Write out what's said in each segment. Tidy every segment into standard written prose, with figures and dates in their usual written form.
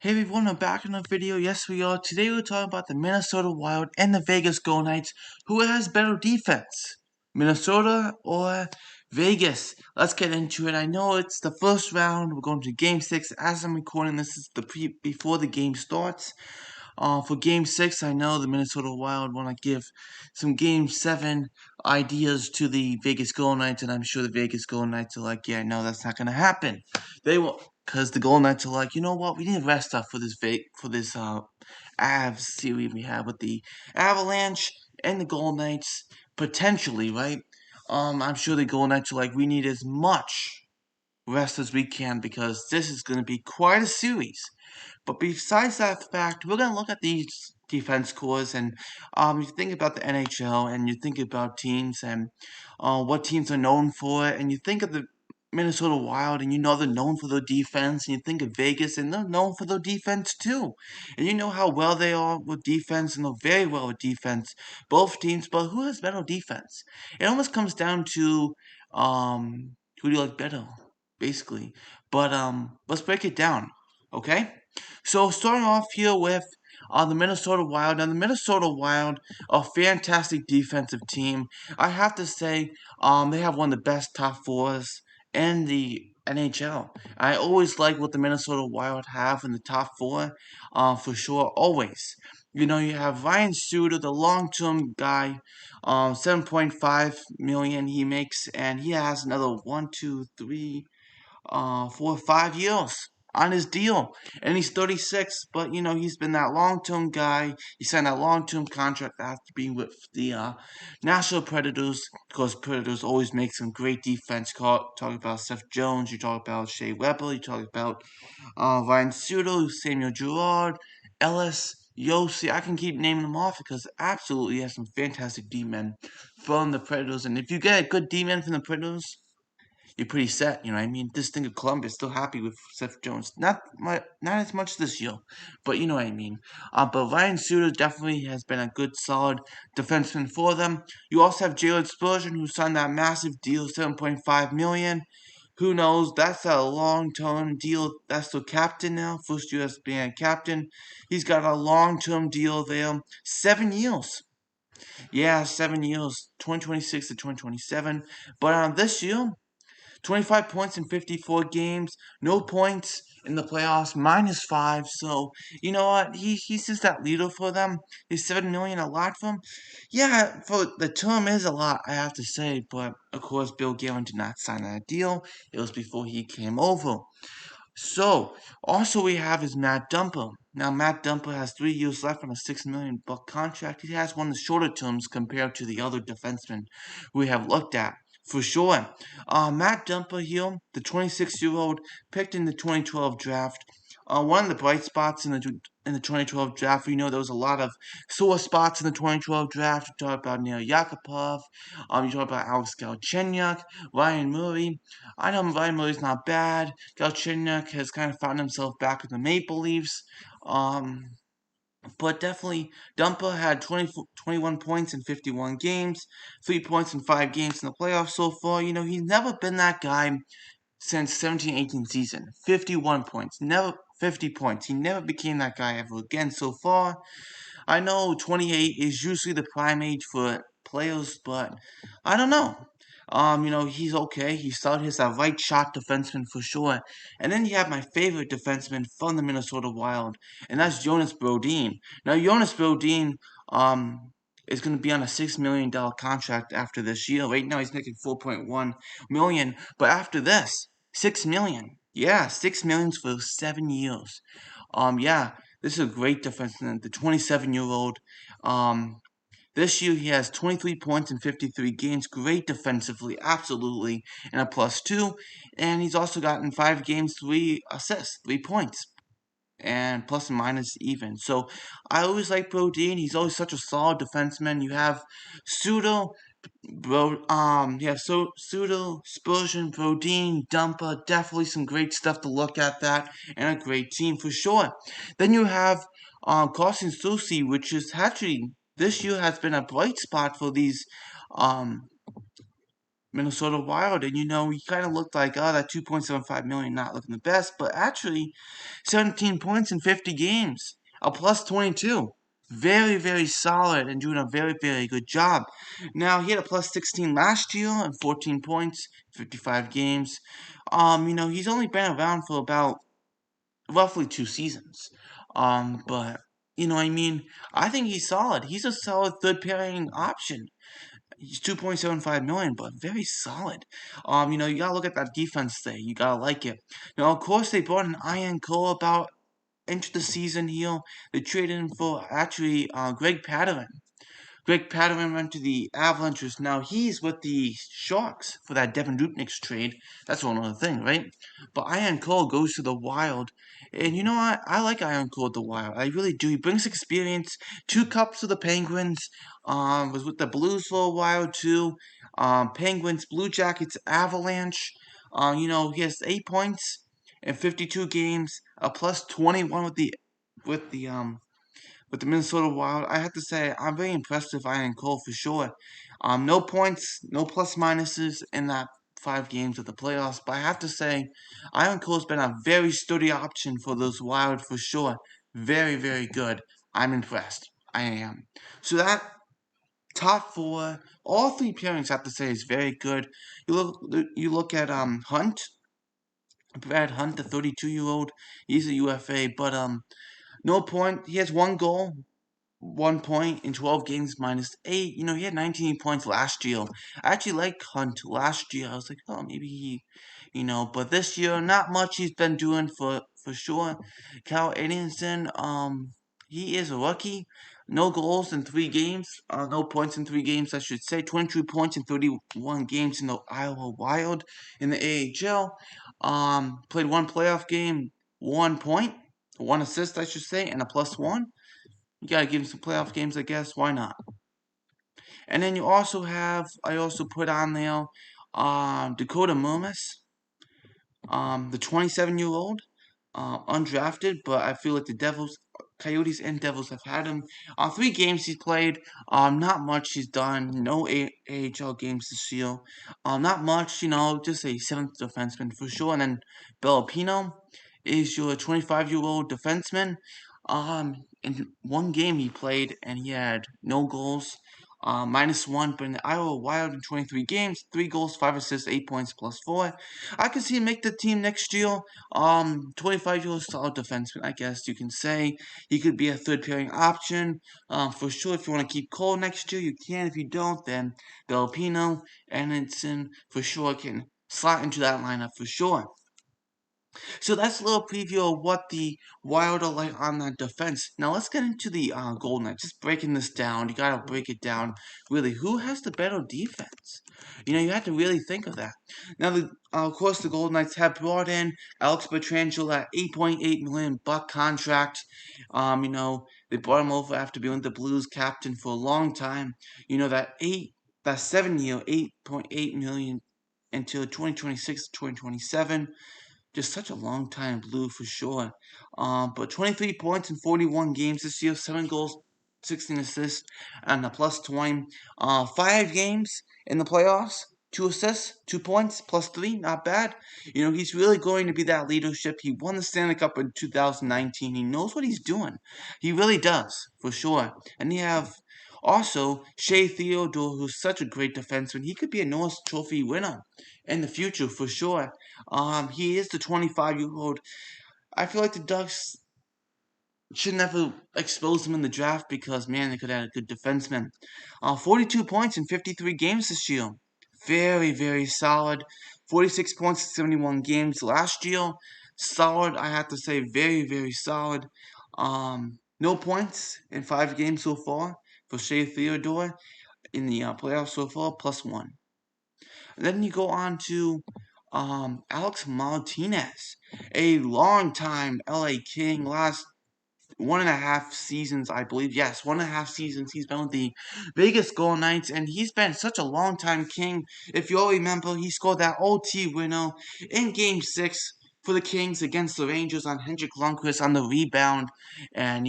Hey everyone, we're back in the video. Yes, we are. Today we're talking about the Minnesota Wild and the Vegas Golden Knights. Who has better defense? Minnesota or Vegas? Let's get into it. I know it's the first round. We're going to Game 6. As I'm recording, this is before the game starts. For Game 6, I know the Minnesota Wild want to give some Game 7 ideas to the Vegas Golden Knights, and I'm sure the Vegas Golden Knights are like, yeah, no, that's not going to happen. They will, because the Golden Knights are like, you know what, we need to rest up for this Avs series we have with the Avalanche and the Golden Knights, potentially, right? I'm sure the Golden Knights are like, we need as much rest as we can because this is going to be quite a series. But besides that fact, we're going to look at these defense scores, and you think about the NHL, and you think about teams and what teams are known for, and you think of the Minnesota Wild, and you know they're known for their defense, and you think of Vegas, and they're known for their defense too. And you know how well they are with defense, and they're very well with defense, both teams, but who has better defense? It almost comes down to who do you like better, basically. But let's break it down, okay? So starting off here with the Minnesota Wild. Now the Minnesota Wild, a fantastic defensive team. I have to say, they have one of the best top fours in the NHL. I always like what the Minnesota Wild have in the top four, for sure, always. You know, you have Ryan Suter, the long-term guy, 7.5 million he makes, and he has another 4 or 5 years on his deal, and he's 36. But you know he's been that long-term guy. He signed that long-term contract after being with the Nashville Predators, because Predators always make some great defense. Talk about Seth Jones, you talk about Shea Weber, you talk about Ryan Suter, Samuel Girard, Ellis. Yossi, I can keep naming them off because absolutely he has some fantastic D-men from the Predators, and if you get a good D-man from the Predators, you're pretty set. You know what I mean? This thing of Columbus still happy with Seth Jones. Not as much this year, but you know what I mean. But Ryan Suter definitely has been a good, solid defenseman for them. You also have Jalen Spurgeon, who signed that massive deal, 7.5 million. Who knows? That's a long-term deal. That's the captain now, first year as being a captain. He's got a long-term deal there, 7 years. Yeah, 7 years, 2026 to 2027. But this year, 25 points in 54 games, no points in the playoffs, -5. So, you know what? He's just that leader for them. Is 7 million a lot for him? Yeah, for the term is a lot, I have to say. But of course, Bill Guerin did not sign that deal. It was before he came over. So, also we have is Matt Dumpo. Now, Matt Dumpo has 3 years left on a $6 million contract. He has one of the shorter terms compared to the other defensemen we have looked at, for sure. Matt Dumpo here, the 26-year-old, picked in the 2012 draft. One of the bright spots in the 2012 draft, we know there was a lot of sore spots in the 2012 draft. You talk about Neil Yakupov, you talk about Alex Galchenyuk, Ryan Murray. I know Ryan Murray's not bad. Galchenyuk has kind of found himself back with the Maple Leafs. Um, but definitely, Dumpa had 21 points in 51 games, 3 points in 5 games in the playoffs so far. You know, he's never been that guy since 17-18 season. 51 points, never 50 points. He never became that guy ever again so far. I know 28 is usually the prime age for players, but I don't know. You know, he's okay. He's solid. He's a right shot defenseman for sure. And then you have my favorite defenseman from the Minnesota Wild, and that's Jonas Brodin. Now, Jonas Brodin, is going to be on a $6 million contract after this year. Right now, he's making 4.1 million, but after this, 6 million. Yeah, 6 million for 7 years. Yeah, this is a great defenseman. The 27-year-old. This year he has 23 points in 53 games. Great defensively, absolutely, and a +2. And he's also gotten 5 games, 3 assists, 3 points, and plus and minus even. So I always like Brodin. He's always such a solid defenseman. You have Sudo, Sudo, Spurgeon, Brodin, Dumpa. Definitely some great stuff to look at that, and a great team for sure. Then you have Carson Soucy, which is actually this year has been a bright spot for these um Minnesota Wild, and he kind of looked like, oh, that 2.75 million not looking the best, but actually 17 points in 50 games, a plus 22. Very, very solid and doing a very, very good job. Now, he had a plus 16 last year and 14 points, 55 games. He's only been around for about roughly 2 seasons. But, I think he's solid. He's a solid third pairing option. He's 2.75 million, but very solid. You gotta look at that defense there. You gotta like it. Now, of course, they brought in Ian Cole about into the season here. They traded him for actually Greg Patterson. Greg Patterson went to the Avalanches. Now he's with the Sharks for that Devin Dubnyk trade. That's one other thing, right? But Ian Cole goes to the Wild. And you know what? I like Ian Cole at the Wild. I really do. He brings experience. 2 cups with the Penguins. Was with the Blues for a while too. Penguins, Blue Jackets, Avalanche. He has 8 points in 52 games. A plus 21 with the Minnesota Wild. I have to say, I'm very impressed with Ian Cole for sure. No points, no plus minuses in that 5 games of the playoffs, but I have to say, Ian Cole's been a very sturdy option for those Wild for sure. Very, very good. I'm impressed. I am. So that top four, all 3 pairings, I have to say, is very good. You look at Hunt, Brad Hunt, the 32-year-old. He's a UFA, but no point. He has 1 goal, 1 point in 12 games minus 8. He had 19 points last year. I actually liked Hunt last year. I was like, oh, maybe but this year, not much he's been doing for sure. Cal Edinson, he is a rookie. No goals in 3 games. No points in 3 games, I should say. 23 points in 31 games in the Iowa Wild in the AHL. Played 1 playoff game, 1 point, 1 assist, I should say, and a plus 1. You gotta give him some playoff games, I guess. Why not? And then I also put on there Dakota Murmas, the 27-year-old, undrafted, but I feel like the Coyotes and Devils have had him. 3 games he's played. Not much he's done. No AHL games this year. Not much, just a 7th defenseman for sure. And then Belopino is your 25-year-old defenseman. In 1 game he played and he had no goals. -1, but in the Iowa Wild in 23 games, 3 goals, 5 assists, 8 points, plus 4. I can see him make the team next year. 25-year-old solid defenseman, I guess you can say. He could be a third pairing option. For sure, if you want to keep Cole next year, you can. If you don't, then Belopino, Edinson, for sure can slot into that lineup for sure. So that's a little preview of what the Wild are like on that defense. Now let's get into the Golden Knights. Just breaking this down, you gotta break it down. Really, who has the better defense? You have to really think of that. Now, of course, the Golden Knights have brought in Alex Pietrangelo at $8.8 million contract. They brought him over after being the Blues captain for a long time. That 7-year, $8.8 million until 2026, 2027. Just such a long time blue for sure. But 23 points in 41 games this year, 7 goals, 16 assists, and a plus 20. 5 games in the playoffs, 2 assists, 2 points, plus 3, not bad. He's really going to be that leadership. He won the Stanley Cup in 2019. He knows what he's doing. He really does, for sure. And you have also Shay Theodore, who's such a great defenseman. He could be a Norris Trophy winner in the future, for sure. He is the 25-year-old. I feel like the Ducks should never expose him in the draft because, man, they could have had a good defenseman. 42 points in 53 games this year. Very, very solid. 46 points in 71 games last year. Solid, I have to say, very, very solid. No points in 5 games so far for Shay Theodore in the playoffs so far, plus 1. And then you go on to Alex Martinez, a long-time LA King, last 1.5 seasons, I believe. Yes, 1.5 seasons. He's been with the Vegas Golden Knights, and he's been such a long-time King. If you all remember, he scored that OT winner in Game 6 for the Kings against the Rangers on Hendrik Lundqvist on the rebound. And,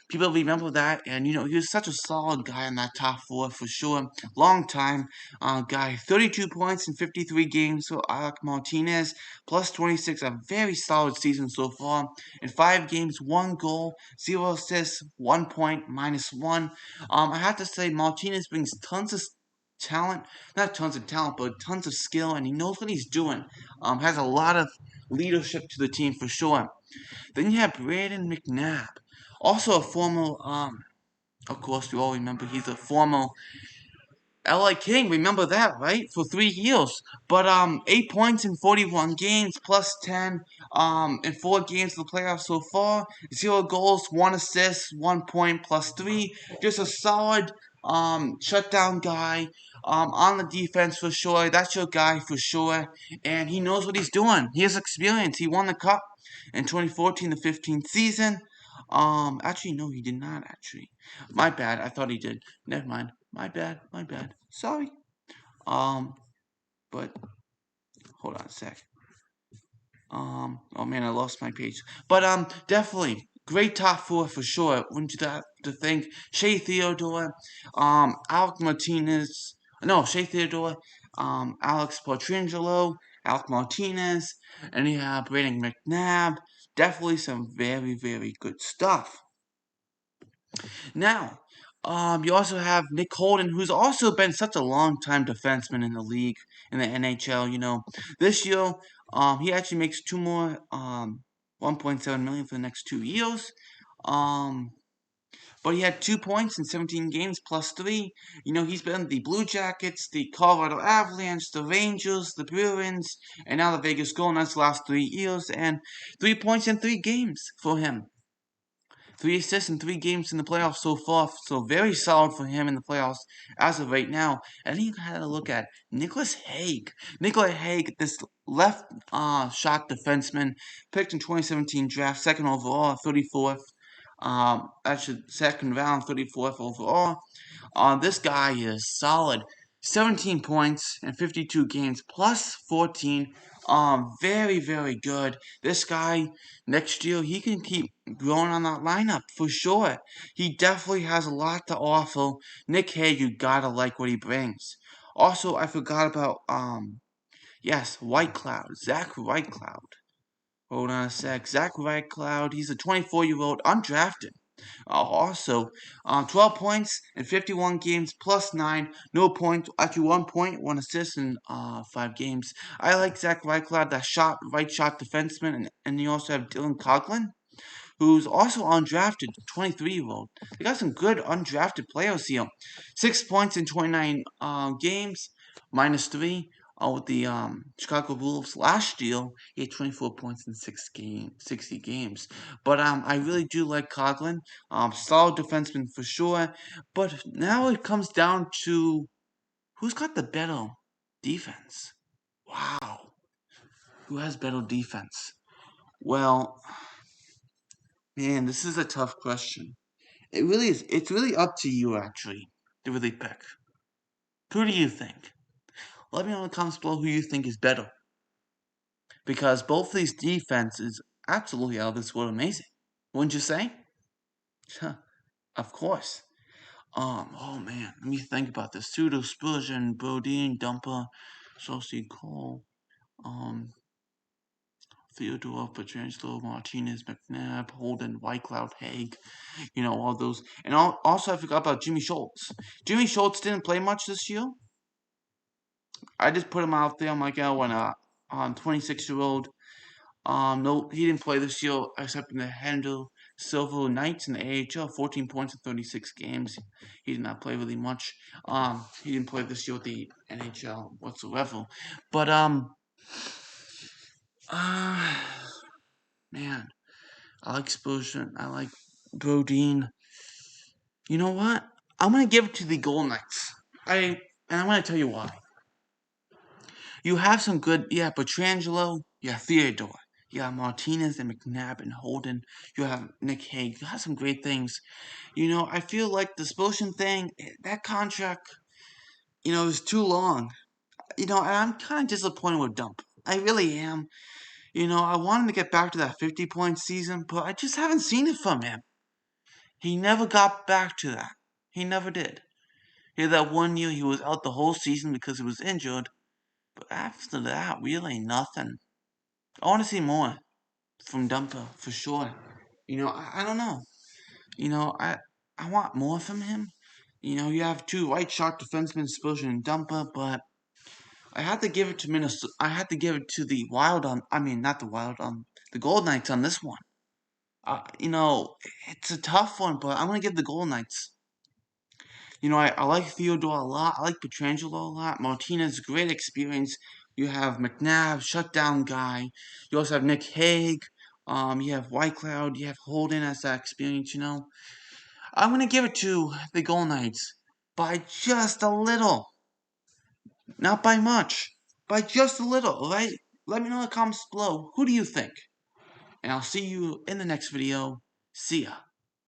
people remember that. And, he was such a solid guy in that top four for sure. Long time guy. 32 points in 53 games for Alec Martinez, plus 26. A very solid season so far. In 5 games, 1 goal, 0 assists, 1 point, -1. I have to say, Martinez brings tons of talent, not tons of talent, but tons of skill, and he knows what he's doing. Has a lot of leadership to the team for sure. Then you have Brandon Mcnabb, also a former, of course, we all remember he's a former LA King, remember that, right? For 3 years. But 8 points in 41 games, plus 10 in 4 games of the playoffs so far. 0 goals, 1 assist, 1 point, plus 3. Just a solid shutdown guy. On the defense for sure. That's your guy for sure. And he knows what he's doing. He has experience. He won the cup in 2014 to 15 season. Actually, no, he did not, actually. My bad. I thought he did. Never mind. My bad. My bad. Sorry. But hold on a sec. Oh man, I lost my page. But definitely great top four for sure. Wouldn't you have to think? Shay Theodore, Alec Martinez. No, Shay Theodore, Alex Pietrangelo, Alec Martinez, and you have Brandon Mcnabb. Definitely some very, very good stuff. Now, you also have Nick Holden, who's also been such a long-time defenseman in the league, in the NHL. This year, he actually makes 1.7 million for the next 2 years. But he had 2 points in 17 games, plus 3. He's been the Blue Jackets, the Colorado Avalanche, the Rangers, the Bruins, and now the Vegas Golden Knights the last 3 years, and 3 points in 3 games for him. 3 assists in 3 games in the playoffs so far, so very solid for him in the playoffs as of right now. And then you had to look at Nicholas Hague. Nicholas Hague, this left shot defenseman, picked in 2017 draft, second overall, 34th. Actually, second round, 34th overall. This guy is solid. 17 points in 52 games, plus 14. Very, very good. This guy, next year, he can keep growing on that lineup for sure. He definitely has a lot to offer. Nick Hague, you gotta like what he brings. Also, I forgot about, yes, White Cloud, Zach Whitecloud. Hold on a sec. Zach Whitecloud, he's a 24-year-old undrafted. Also, 12 points in 51 games, plus 9, no points, actually 1 point, 1 assist in 5 games. I like Zach Whitecloud, that right shot defenseman, and you also have Dylan Coughlin, who's also undrafted, 23-year-old. They got some good undrafted players here. 6 points in 29 games, -3. With the Chicago Wolves last year, he had 24 points in 60 games. But I really do like Coughlin. Solid defenseman for sure. But now it comes down to who's got the better defense. Wow. Who has better defense? Well, man, this is a tough question. It really is. It's really up to you, actually, to really pick. Who do you think? Let me know in the comments below who you think is better. Because both these defenses absolutely out of this world amazing. Wouldn't you say? Of course. Oh man, let me think about this. Pseudo Spurgeon, Bodine, Dumpo, Chelsea Cole, Theodore, Pietrangelo, Martinez, Mcnabb, Holden, Whitecloud, Hague, all those. And also I forgot about Jimmy Schultz. Jimmy Schultz didn't play much this year. I just put him out there. I'm like, when a 26-year-old. No, he didn't play this year except in the Handle Silver Knights in the AHL. 14 points in 36 games. He did not play really much. He didn't play this year with the NHL whatsoever. But man, I like Spurgeon. I like Bodine. You know what? I'm gonna give it to the Golden Knights. And I'm gonna tell you why. You have some good, Pietrangelo, Theodore, Martinez and Mcnabb and Holden. You have Nick Hague. You have some great things. I feel like the Spurgeon thing, that contract, is too long. And I'm kind of disappointed with Dump. I really am. I want him to get back to that 50-point season, but I just haven't seen it from him. He never got back to that. He never did. He had that one year he was out the whole season because he was injured, but after that, really nothing. I want to see more from Dumpo, for sure. I don't know. I want more from him. You have two right shot defensemen, Spurgeon and Dumpo, but I had to give it to Minnesota. I had to give it to the Wild on. I mean, not the Wild the Gold Knights on this one. It's a tough one, but I'm gonna give the Gold Knights. I like Theodore a lot. I like Pietrangelo a lot. Martinez, great experience. You have Mcnabb, shutdown guy. You also have Nick Hague. You have Whitecloud. You have Holden as that experience. I'm gonna give it to the Gold Knights by just a little, not by much, by just a little. Right? Let me know in the comments below. Who do you think? And I'll see you in the next video. See ya.